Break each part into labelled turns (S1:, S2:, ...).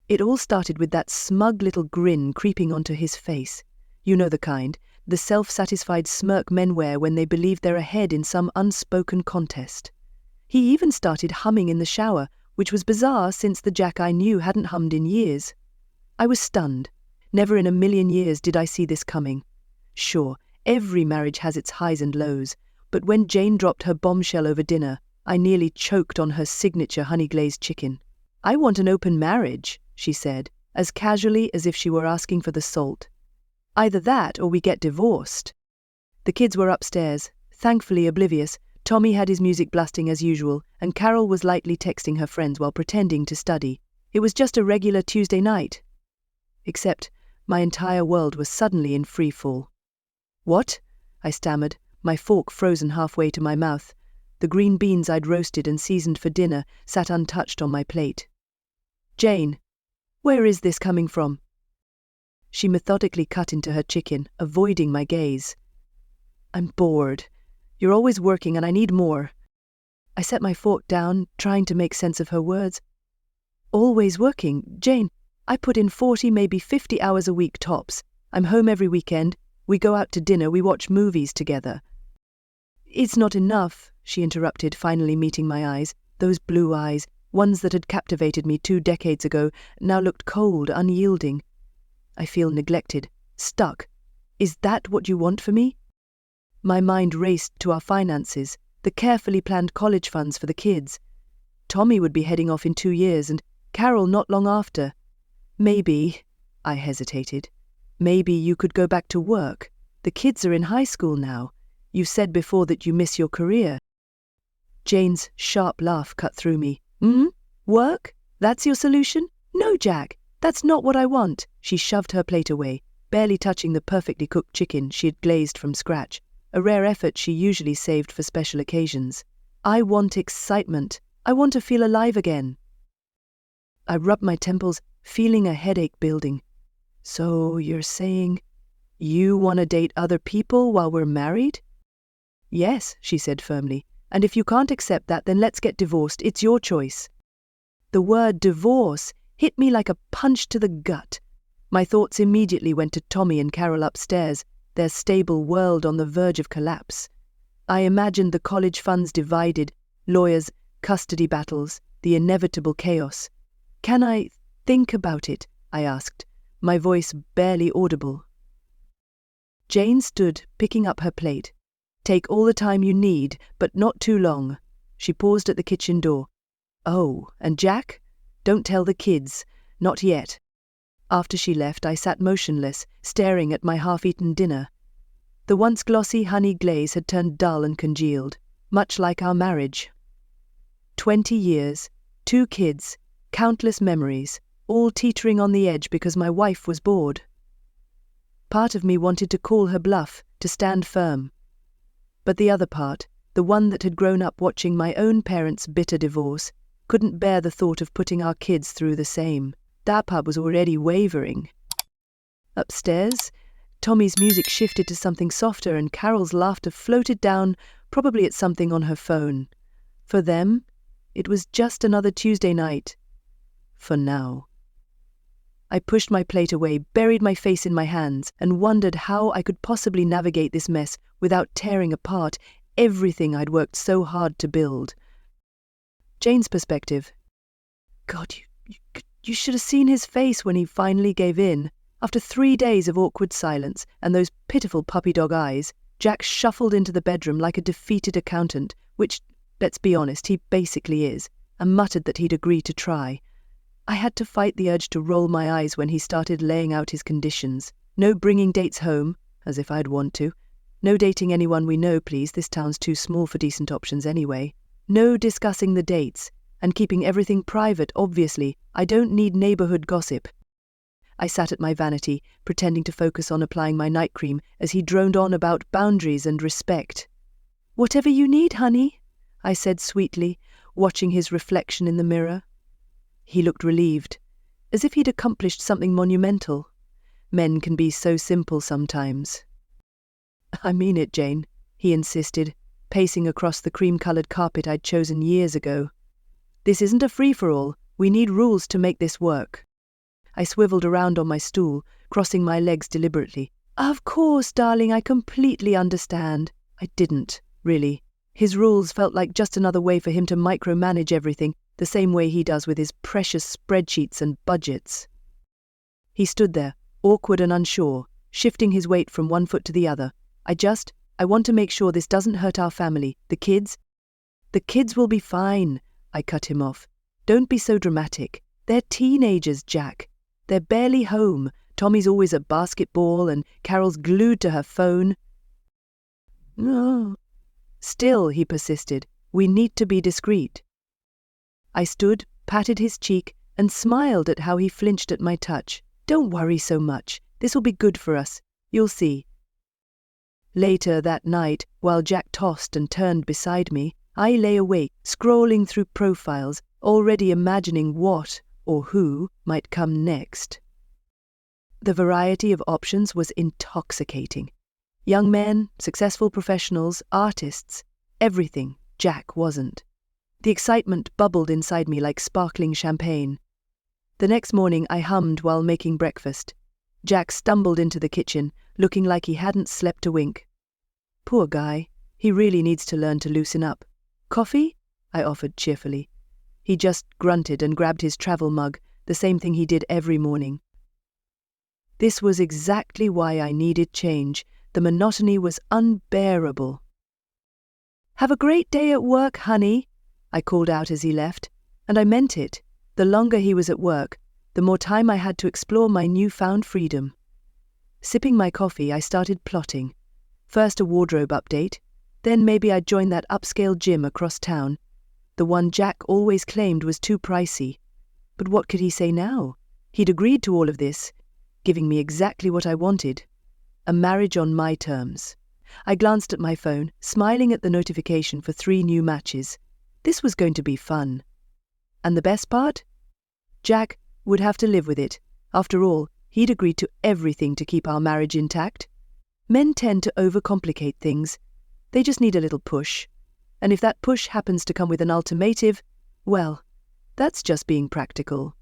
S1: It all started with that smug little grin creeping onto his face. You know the kind, the self-satisfied smirk men wear when they believe they're ahead in some unspoken contest. He even started humming in the shower, which was bizarre since the Jack I knew hadn't hummed in years. I was stunned. Never in a million years did I see this coming. Sure, every marriage has its highs and lows, but when Jane dropped her bombshell over dinner, I nearly choked on her signature honey-glazed chicken. "I want an open marriage," she said, as casually as if she were asking for the salt. "Either that or we get divorced." The kids were upstairs, thankfully oblivious. Tommy had his music blasting as usual, and Carol was lightly texting her friends while pretending to study. It was just a regular Tuesday night. Except my entire world was suddenly in free fall. "What?" I stammered, my fork frozen halfway to my mouth. The green beans I'd roasted and seasoned for dinner sat untouched on my plate. "Jane, where is this coming from?" She methodically cut into her chicken, avoiding my gaze. "I'm bored. You're always working and I need more." I set my fork down, trying to make sense of her words. "Always working? Jane, I put in 40, maybe 50 hours a week tops. I'm home every weekend. We go out to dinner, we watch movies together." "It's not enough," she interrupted, finally meeting my eyes. Those blue eyes, ones that had captivated me 2 decades ago, now looked cold, unyielding. "I feel neglected, stuck. Is that what you want for me?" My mind raced to our finances, the carefully planned college funds for the kids. Tommy would be heading off in 2 years, and Carol not long after. "Maybe," I hesitated, "maybe you could go back to work. The kids are in high school now. You said before that you miss your career." Jane's sharp laugh cut through me. Work? That's your solution? No, Jack, that's not what I want." She shoved her plate away, barely touching the perfectly cooked chicken she had glazed from scratch, a rare effort she usually saved for special occasions. "I want excitement. I want to feel alive again." I rubbed my temples, feeling a headache building. "So you're saying you want to date other people while we're married?" "Yes," she said firmly, "and if you can't accept that, then let's get divorced. It's your choice." The word divorce hit me like a punch to the gut. My thoughts immediately went to Tommy and Carol upstairs, their stable world on the verge of collapse. I imagined the college funds divided, lawyers, custody battles, the inevitable chaos. "Can I think about it?" I asked, my voice barely audible. Jane stood, picking up her plate. "Take all the time you need, but not too long." She paused at the kitchen door. "Oh, and Jack? Don't tell the kids. Not yet." After she left, I sat motionless, staring at my half-eaten dinner. The once glossy honey glaze had turned dull and congealed, much like our marriage. 20 years, 2 kids, countless memories, all teetering on the edge because my wife was bored. Part of me wanted to call her bluff, to stand firm. But the other part, the one that had grown up watching my own parents' bitter divorce, couldn't bear the thought of putting our kids through the same. That part was already wavering. Upstairs, Tommy's music shifted to something softer and Carol's laughter floated down, probably at something on her phone. For them, it was just another Tuesday night. For now. I pushed my plate away, buried my face in my hands, and wondered how I could possibly navigate this mess without tearing apart everything I'd worked so hard to build. Jane's perspective. God, you should have seen his face when he finally gave in. After 3 days of awkward silence and those pitiful puppy dog eyes, Jack shuffled into the bedroom like a defeated accountant, which, let's be honest, he basically is, and muttered that he'd agree to try. I had to fight the urge to roll my eyes when he started laying out his conditions. No bringing dates home, as if I'd want to. No dating anyone we know, please, this town's too small for decent options anyway. No discussing the dates, and keeping everything private, obviously. I don't need neighborhood gossip. I sat at my vanity, pretending to focus on applying my night cream as he droned on about boundaries and respect. "Whatever you need, honey," I said sweetly, watching his reflection in the mirror. He looked relieved, as if he'd accomplished something monumental. Men can be so simple sometimes. "I mean it, Jane," he insisted, pacing across the cream-colored carpet I'd chosen years ago. "This isn't a free-for-all. We need rules to make this work." I swiveled around on my stool, crossing my legs deliberately. Of course, darling, I completely understand. I didn't, really. His rules felt like just another way for him to micromanage everything, the same way he does with his precious spreadsheets and budgets. He stood there, awkward and unsure, shifting his weight from one foot to the other. I want to make sure this doesn't hurt our family. The kids will be fine. I cut him off. Don't be so dramatic. They're teenagers, Jack. They're barely home. Tommy's always at basketball and Carol's glued to her phone. No. Still, he persisted, we need to be discreet. I stood, patted his cheek, and smiled at how he flinched at my touch. Don't worry so much. This will be good for us. You'll see. Later that night, while Jack tossed and turned beside me, I lay awake, scrolling through profiles, already imagining what or who might come next. The variety of options was intoxicating. Young men, successful professionals, artists, everything Jack wasn't. The excitement bubbled inside me like sparkling champagne. The next morning I hummed while making breakfast. Jack stumbled into the kitchen, looking like he hadn't slept a wink. Poor guy, he really needs to learn to loosen up. Coffee? I offered cheerfully. He just grunted and grabbed his travel mug, the same thing he did every morning. This was exactly why I needed change. The monotony was unbearable. Have a great day at work, honey, I called out as he left, and I meant it. The longer he was at work, the more time I had to explore my newfound freedom. Sipping my coffee, I started plotting. First a wardrobe update, then maybe I'd join that upscale gym across town. The one Jack always claimed was too pricey. But what could he say now? He'd agreed to all of this, giving me exactly what I wanted. A marriage on my terms. I glanced at my phone, smiling at the notification for 3 new matches. This was going to be fun. And the best part? Jack would have to live with it. After all, he'd agreed to everything to keep our marriage intact. Men tend to overcomplicate things. They just need a little push. And if that push happens to come with an ultimatum, well, that's just being practical.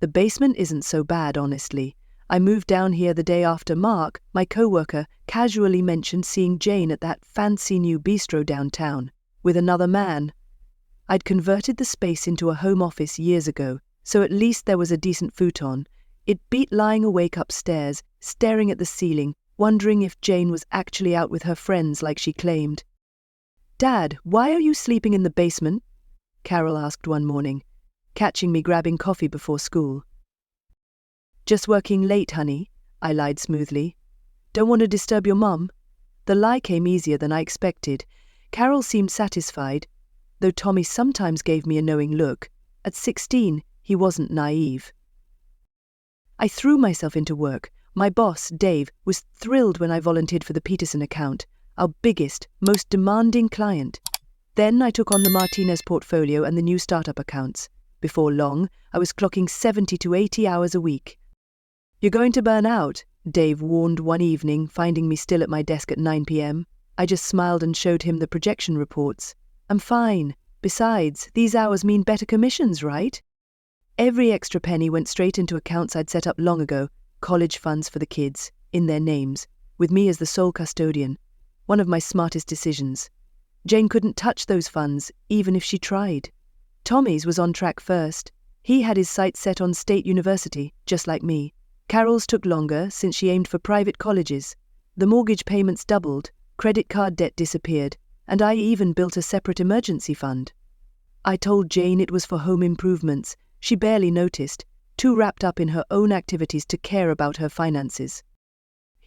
S1: The basement isn't so bad, honestly. I moved down here the day after Mark, my co-worker, casually mentioned seeing Jane at that fancy new bistro downtown, with another man. I'd converted the space into a home office years ago, so at least there was a decent futon. It beat lying awake upstairs, staring at the ceiling, wondering if Jane was actually out with her friends like she claimed. Dad, why are you sleeping in the basement? Carol asked one morning, catching me grabbing coffee before school. Just working late, honey, I lied smoothly. Don't want to disturb your mum? The lie came easier than I expected. Carol seemed satisfied, though Tommy sometimes gave me a knowing look. At 16, he wasn't naive. I threw myself into work. My boss, Dave, was thrilled when I volunteered for the Peterson account, our biggest, most demanding client. Then I took on the Martinez portfolio and the new startup accounts. Before long, I was clocking 70 to 80 hours a week. You're going to burn out, Dave warned one evening, finding me still at my desk at 9 p.m. I just smiled and showed him the projection reports. I'm fine. Besides, these hours mean better commissions, right? Every extra penny went straight into accounts I'd set up long ago, college funds for the kids, in their names, with me as the sole custodian. One of my smartest decisions. Jane couldn't touch those funds, even if she tried. Tommy's was on track first. He had his sights set on State University, just like me. Carol's took longer, since she aimed for private colleges. The mortgage payments doubled, credit card debt disappeared, and I even built a separate emergency fund. I told Jane it was for home improvements. She barely noticed, too wrapped up in her own activities to care about her finances.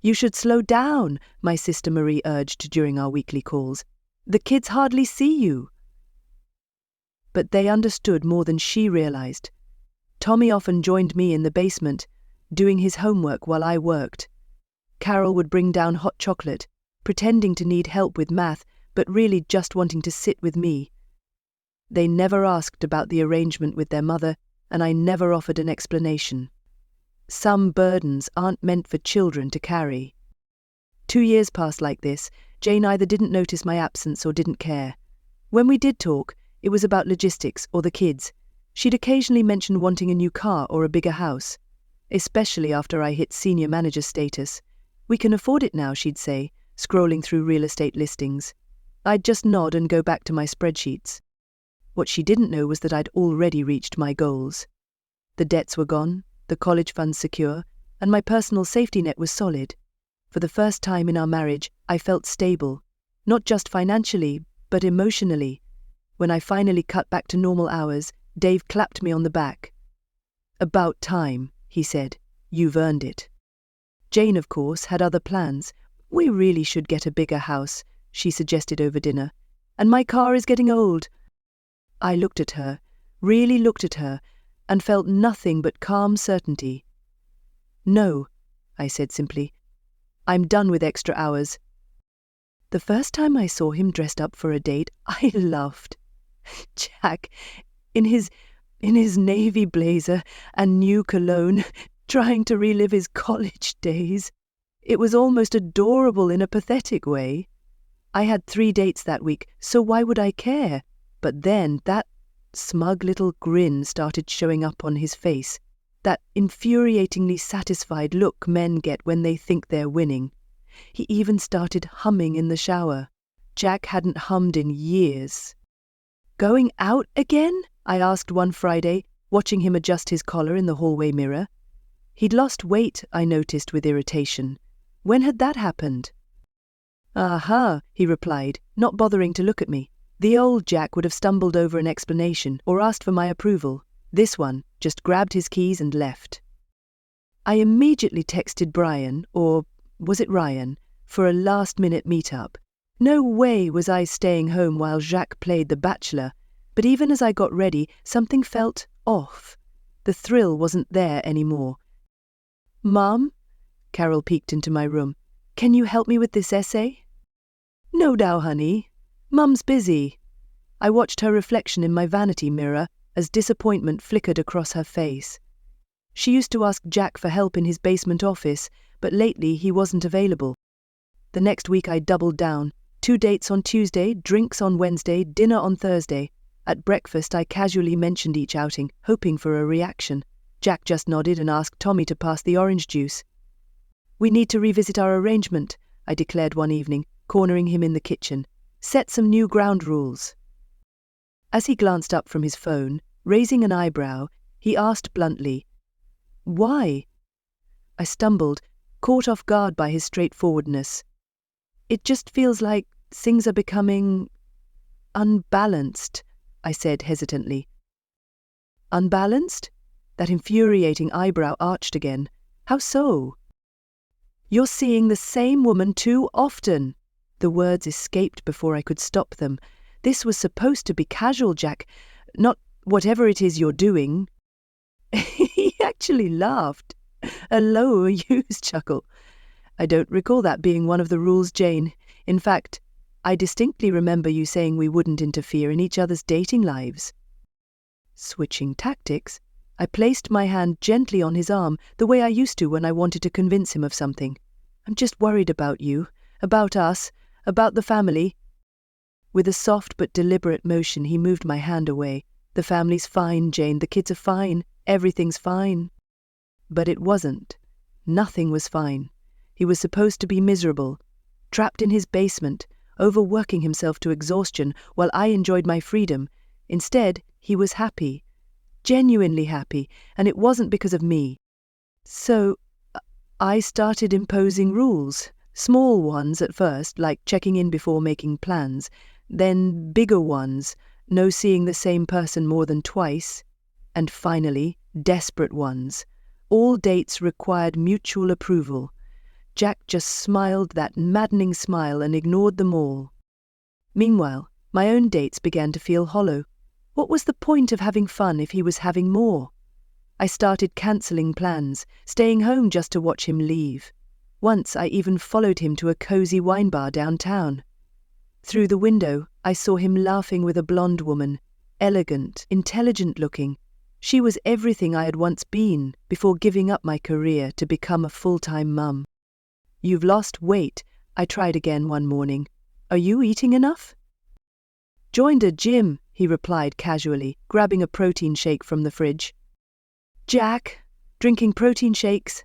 S1: You should slow down, my sister Marie urged during our weekly calls. The kids hardly see you. But they understood more than she realized. Tommy often joined me in the basement, doing his homework while I worked. Carol would bring down hot chocolate, pretending to need help with math, but really just wanting to sit with me. They never asked about the arrangement with their mother, and I never offered an explanation. Some burdens aren't meant for children to carry. 2 years passed like this. Jane either didn't notice my absence or didn't care. When we did talk, it was about logistics or the kids. She'd occasionally mention wanting a new car or a bigger house, especially after I hit senior manager status. "We can afford it now," she'd say, scrolling through real estate listings. I'd just nod and go back to my spreadsheets. What she didn't know was that I'd already reached my goals. The debts were gone, the college funds secure, and my personal safety net was solid. For the first time in our marriage, I felt stable, not just financially, but emotionally. When I finally cut back to normal hours, Dave clapped me on the back. "About time," he said. "You've earned it." Jane, of course, had other plans. "We really should get a bigger house," she suggested over dinner. "And my car is getting old." I looked at her, really looked at her, and felt nothing but calm certainty. "No," I said simply. "I'm done with extra hours." The first time I saw him dressed up for a date, I laughed. Jack, in his navy blazer and new cologne, trying to relive his college days. It was almost adorable in a pathetic way. I had 3 dates that week, so why would I care? But then that smug little grin started showing up on his face, that infuriatingly satisfied look men get when they think they're winning. He even started humming in the shower. Jack hadn't hummed in years. "Going out again?" I asked one Friday, watching him adjust his collar in the hallway mirror. He'd lost weight, I noticed with irritation. When had that happened? "Aha," he replied, not bothering to look at me. The old Jack would have stumbled over an explanation or asked for my approval. This one just grabbed his keys and left. I immediately texted Brian, or was it Ryan, for a last-minute meet-up. No way was I staying home while Jacques played The Bachelor, but even as I got ready, something felt off. The thrill wasn't there anymore. "Mom?" Carol peeked into my room. "Can you help me with this essay?" "No doubt, honey. Mum's busy." I watched her reflection in my vanity mirror as disappointment flickered across her face. She used to ask Jack for help in his basement office, but lately he wasn't available. The next week I doubled down. 2 dates on Tuesday, drinks on Wednesday, dinner on Thursday. At breakfast I casually mentioned each outing, hoping for a reaction. Jack just nodded and asked Tommy to pass the orange juice. "We need to revisit our arrangement," I declared one evening, cornering him in the kitchen. "Set some new ground rules." As he glanced up from his phone, raising an eyebrow, he asked bluntly, "Why?" I stumbled, caught off guard by his straightforwardness. "It just feels like things are becoming unbalanced," I said hesitantly. "Unbalanced?" That infuriating eyebrow arched again. "How so?" "You're seeing the same woman too often." The words escaped before I could stop them. This was supposed to be casual, Jack, not whatever it is you're doing. He actually laughed, a low, amused chuckle. "I don't recall that being one of the rules, Jane. In fact, I distinctly remember you saying we wouldn't interfere in each other's dating lives." Switching tactics, I placed my hand gently on his arm, the way I used to when I wanted to convince him of something. "I'm just worried about you, about us, about the family." With a soft but deliberate motion, he moved my hand away. "The family's fine, Jane. The kids are fine. Everything's fine." But it wasn't. Nothing was fine. He was supposed to be miserable, trapped in his basement, overworking himself to exhaustion while I enjoyed my freedom. Instead, he was happy, genuinely happy, and it wasn't because of me. So, I started imposing rules, small ones at first, like checking in before making plans, then bigger ones, no seeing the same person more than twice, and finally, desperate ones. All dates required mutual approval. Jack just smiled that maddening smile and ignored them all. Meanwhile, my own dates began to feel hollow. What was the point of having fun if he was having more? I started cancelling plans, staying home just to watch him leave. Once I even followed him to a cozy wine bar downtown. Through the window, I saw him laughing with a blonde woman, elegant, intelligent-looking. She was everything I had once been before giving up my career to become a full-time mum. "You've lost weight," I tried again one morning. "Are you eating enough?" "Joined a gym," he replied casually, grabbing a protein shake from the fridge. Jack, drinking protein shakes?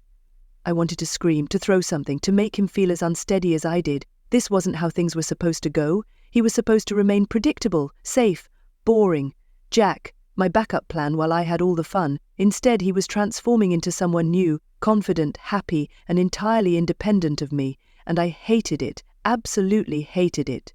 S1: I wanted to scream, to throw something, to make him feel as unsteady as I did. This wasn't how things were supposed to go. He was supposed to remain predictable, safe, boring. Jack, my backup plan while I had all the fun. Instead, he was transforming into someone new, confident, happy, and entirely independent of me, and I hated it, absolutely hated it.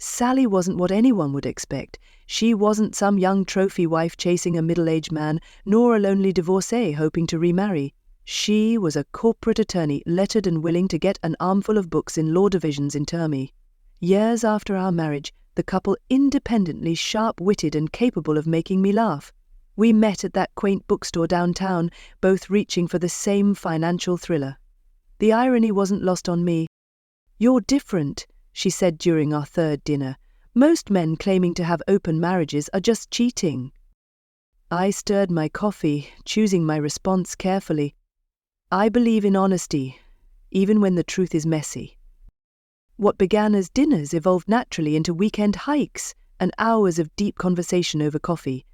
S1: Sally wasn't what anyone would expect. She wasn't some young trophy wife chasing a middle-aged man, nor a lonely divorcee hoping to remarry. She was a corporate attorney, lettered and willing to get an armful of books in law divisions in Termy. Years after our marriage, the couple independently sharp-witted and capable of making me laugh. We met at that quaint bookstore downtown, both reaching for the same financial thriller. The irony wasn't lost on me. "You're different," she said during our third dinner. "Most men claiming to have open marriages are just cheating." I stirred my coffee, choosing my response carefully. "I believe in honesty, even when the truth is messy." What began as dinners evolved naturally into weekend hikes and hours of deep conversation over coffee.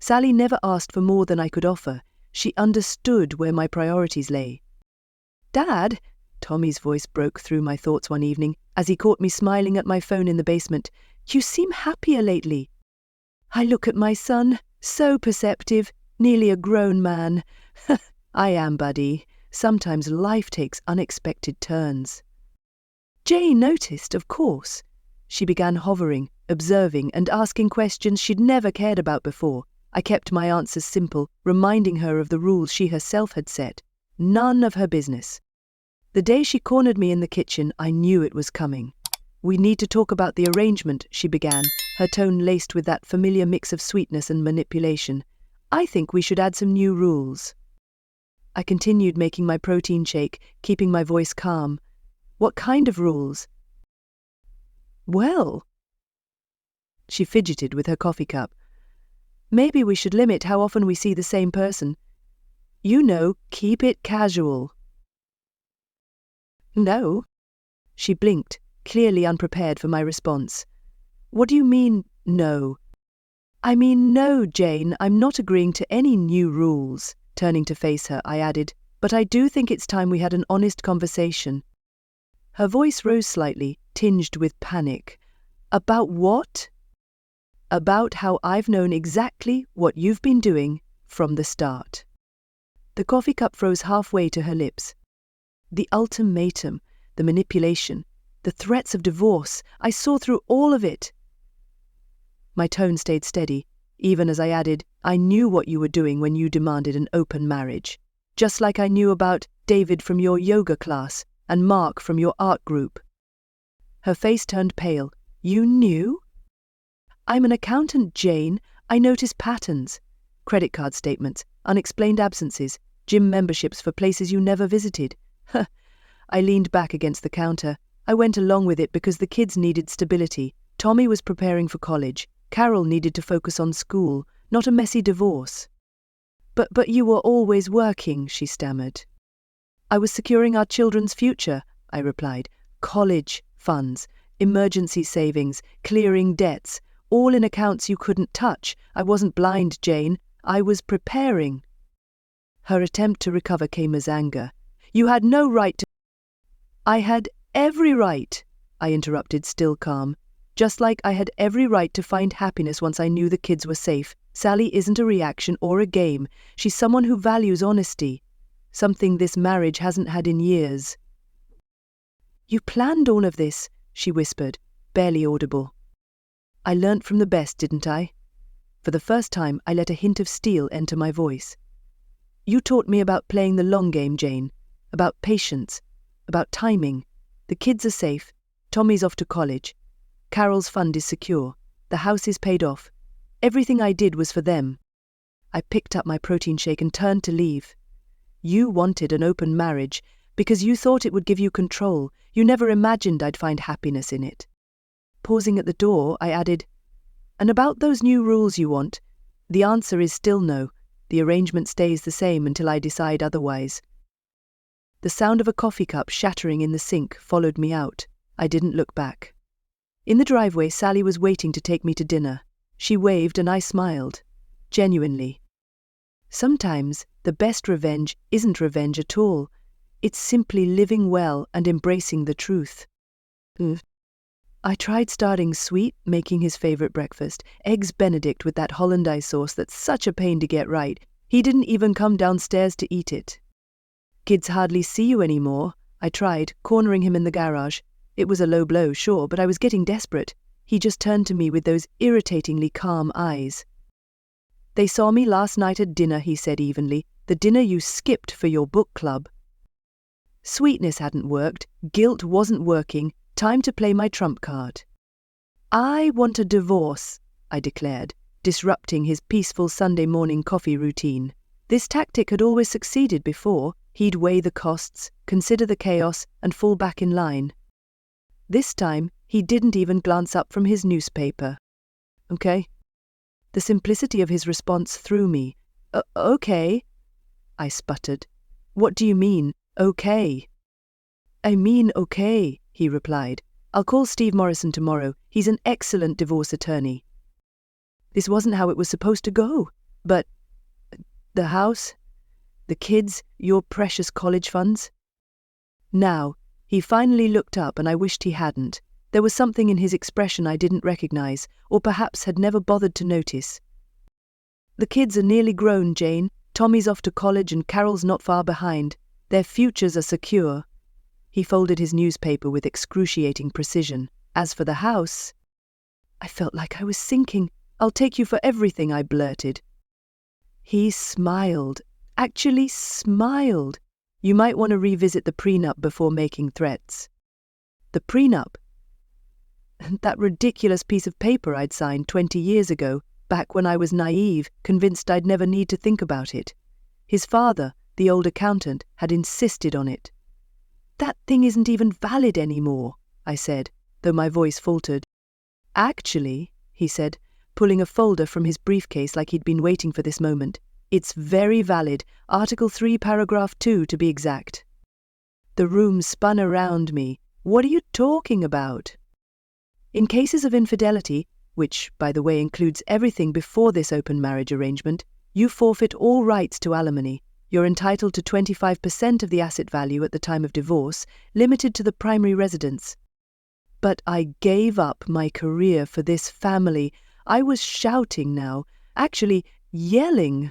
S1: Sally never asked for more than I could offer. She understood where my priorities lay. "Dad," Tommy's voice broke through my thoughts one evening as he caught me smiling at my phone in the basement. "You seem happier lately." I look at my son, so perceptive, nearly a grown man. "I am, buddy. Sometimes life takes unexpected turns." Jane noticed, of course. She began hovering, observing, and asking questions she'd never cared about before. I kept my answers simple, reminding her of the rules she herself had set. None of her business. The day she cornered me in the kitchen, I knew it was coming. "We need to talk about the arrangement," she began, her tone laced with that familiar mix of sweetness and manipulation. "I think we should add some new rules." I continued making my protein shake, keeping my voice calm. "What kind of rules?" "Well," she fidgeted with her coffee cup. "Maybe we should limit how often we see the same person. You know, keep it casual." "No?" She blinked, clearly unprepared for my response. "What do you mean, no?" "I mean, no, Jane, I'm not agreeing to any new rules." Turning to face her, I added, "But I do think it's time we had an honest conversation." Her voice rose slightly, tinged with panic. "About what?" "About how I've known exactly what you've been doing from the start." The coffee cup froze halfway to her lips. The ultimatum, the manipulation, the threats of divorce, I saw through all of it. My tone stayed steady, even as I added, "I knew what you were doing when you demanded an open marriage. Just like I knew about David from your yoga class and Mark from your art group." Her face turned pale. "You knew?" "I'm an accountant, Jane. I notice patterns. Credit card statements, unexplained absences, gym memberships for places you never visited." I leaned back against the counter. I went along with it because the kids needed stability. Tommy was preparing for college. Carol needed to focus on school, not a messy divorce. But you were always working," she stammered. "I was securing our children's future," I replied. "College funds, emergency savings, clearing debts, all in accounts you couldn't touch. I wasn't blind, Jane. I was preparing." Her attempt to recover came as anger. "You had no right to—" "I had every right," I interrupted, still calm. "Just like I had every right to find happiness once I knew the kids were safe. Sally isn't a reaction or a game. She's someone who values honesty. Something this marriage hasn't had in years." "You planned all of this," she whispered, barely audible. "I learnt from the best, didn't I?" For the first time, I let a hint of steel enter my voice. "You taught me about playing the long game, Jane. About patience. About timing. The kids are safe. Tommy's off to college. Carol's fund is secure. The house is paid off. Everything I did was for them." I picked up my protein shake and turned to leave. "You wanted an open marriage because you thought it would give you control. You never imagined I'd find happiness in it." Pausing at the door, I added, "And about those new rules you want, the answer is still no. The arrangement stays the same until I decide otherwise." The sound of a coffee cup shattering in the sink followed me out. I didn't look back. In the driveway, Sally was waiting to take me to dinner. She waved and I smiled. Genuinely. Sometimes the best revenge isn't revenge at all. It's simply living well and embracing the truth. I tried starting sweet, making his favorite breakfast, Eggs Benedict with that hollandaise sauce that's such a pain to get right. He didn't even come downstairs to eat it. Kids hardly see you anymore. I tried, cornering him in the garage. It was a low blow, sure, but I was getting desperate. He just turned to me with those irritatingly calm eyes. They saw me last night at dinner, he said evenly, the dinner you skipped for your book club. Sweetness hadn't worked, guilt wasn't working, time to play my trump card. I want a divorce, I declared, disrupting his peaceful Sunday morning coffee routine. This tactic had always succeeded before. He'd weigh the costs, consider the chaos, and fall back in line. This time, he didn't even glance up from his newspaper. Okay? The simplicity of his response threw me. Okay, I sputtered. What do you mean, okay? I mean okay, he replied. I'll call Steve Morrison tomorrow. He's an excellent divorce attorney. This wasn't how it was supposed to go. But the house, the kids, your precious college funds? Now, he finally looked up and I wished he hadn't. There was something in his expression I didn't recognize, or perhaps had never bothered to notice. The kids are nearly grown, Jane. Tommy's off to college and Carol's not far behind. Their futures are secure. He folded his newspaper with excruciating precision. As for the house, I felt like I was sinking. I'll take you for everything, I blurted. He smiled. Actually smiled. You might want to revisit the prenup before making threats. The prenup? That ridiculous piece of paper I'd signed 20 years ago, back when I was naive, convinced I'd never need to think about it. His father, the old accountant, had insisted on it. That thing isn't even valid anymore, I said, though my voice faltered. Actually, he said, pulling a folder from his briefcase like he'd been waiting for this moment, it's very valid, Article 3, Paragraph 2 to be exact. The room spun around me. What are you talking about? In cases of infidelity, which, by the way, includes everything before this open marriage arrangement, you forfeit all rights to alimony. You're entitled to 25% of the asset value at the time of divorce, limited to the primary residence. But I gave up my career for this family. I was shouting now, actually yelling.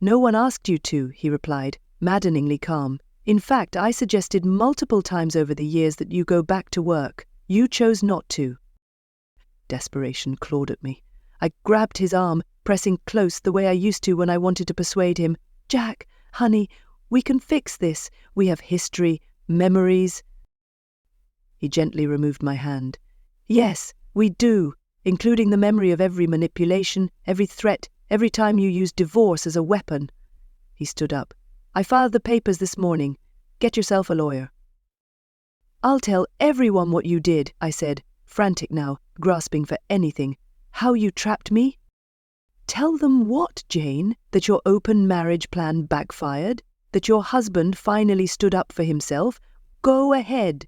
S1: No one asked you to, he replied, maddeningly calm. In fact, I suggested multiple times over the years that you go back to work. You chose not to. Desperation clawed at me. I grabbed his arm, pressing close the way I used to when I wanted to persuade him. Jack, honey, we can fix this. We have history, memories. He gently removed my hand. Yes, we do, including the memory of every manipulation, every threat, every time you used divorce as a weapon. He stood up. I filed the papers this morning. Get yourself a lawyer. I'll tell everyone what you did, I said, frantic now, grasping for anything. How you trapped me? Tell them what, Jane? That your open marriage plan backfired? That your husband finally stood up for himself? Go ahead.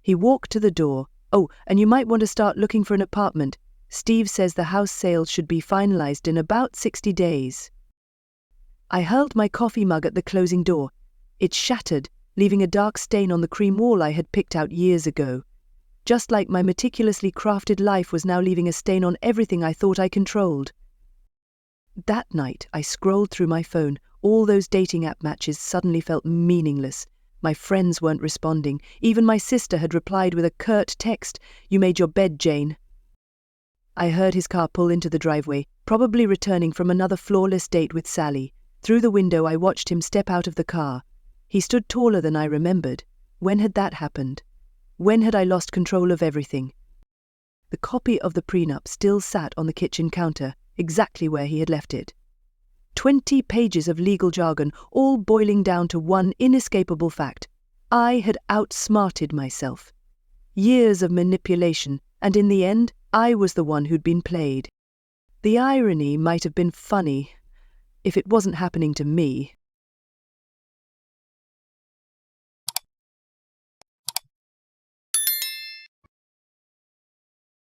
S1: He walked to the door. Oh, and you might want to start looking for an apartment. Steve says the house sale should be finalized in about 60 days. I hurled my coffee mug at the closing door. It shattered, leaving a dark stain on the cream wall I had picked out years ago. Just like my meticulously crafted life was now leaving a stain on everything I thought I controlled. That night, I scrolled through my phone. All those dating app matches suddenly felt meaningless. My friends weren't responding. Even my sister had replied with a curt text, "You made your bed, Jane." I heard his car pull into the driveway, probably returning from another flawless date with Sally. Through the window, I watched him step out of the car. He stood taller than I remembered. When had that happened? When had I lost control of everything? The copy of the prenup still sat on the kitchen counter, exactly where he had left it. 20 pages of legal jargon, all boiling down to one inescapable fact. I had outsmarted myself. Years of manipulation, and in the end, I was the one who'd been played. The irony might have been funny, if it wasn't happening to me.